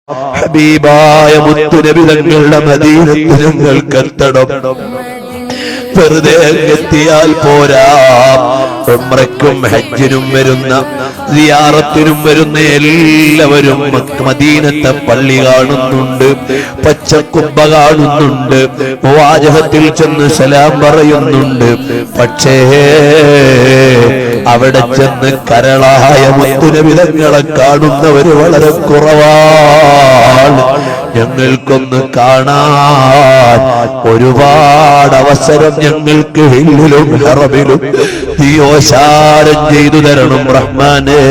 ഹബീബായ മുത്തുനബി തങ്ങളുടെ മദീനത്ത് ഞങ്ങൾക്കെത്തണം. വെറുതെ എത്തിയാൽ പോരാ, ഉംറയ്ക്കും ഹജ്ജിനും വരുന്ന സിയാറത്തിനും വരുന്ന എല്ലാവരും മദീനത്തെ പള്ളി കാണുന്നുണ്ട്, പച്ചക്കുബ്ബ കാണുന്നുണ്ട്, വാചകത്തിൽ ചെന്ന് സലാം പറയുന്നുണ്ട്. പക്ഷേ അവിടെ ചെന്ന് കരളായ മുത്തുനബി തങ്ങളെ കാണുന്നവര് വളരെ കുറവാണ്. ഞങ്ങൾക്കൊന്ന് കാണാൻ ഒരുപാട് അവസരം ഞങ്ങൾക്ക് ഹില്ലിലും ഹറമിലും തീയോശാരം ചെയ്തു തരണം റഹ്മാനേ.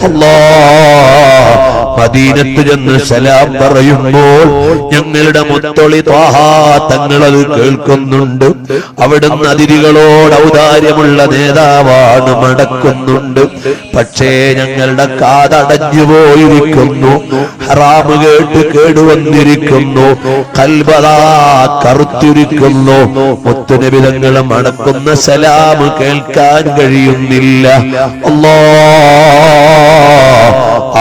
അല്ലാഹ് മദീനത്ത് ചെന്ന് സലാം പറയുമ്പോൾ ഞങ്ങളുടെ മുത്തൊളി ത്വാഹ തങ്ങളത് കേൾക്കുന്നുണ്ട്. അവിടുന്ന് അതിഥികളോട് ഔദാര്യമുള്ള നേതാവാണ്, മടക്കുന്നുണ്ട്. പക്ഷേ ഞങ്ങളുടെ കാതടഞ്ഞു പോയിരിക്കുന്നു, ഹറാമ് കേട്ട് കേടുവന്നിരിക്കുന്നു, കൽബദാ കറുത്തിരിക്കുന്നു. മുത്തുനബി തങ്ങൾ മടക്കുന്ന സലാം കേൾക്കാൻ കഴിയുന്നില്ല.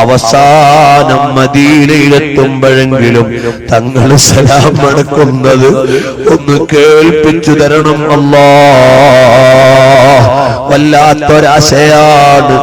അവസാനം മദീനയിലെത്തുമ്പോഴെങ്കിലും തങ്ങൾ സലാം മടക്കുന്നത് ഒന്ന് കേൾപ്പിച്ചു തരണം അല്ലാഹ്. വല്ലാത്തൊരാശയാണ്.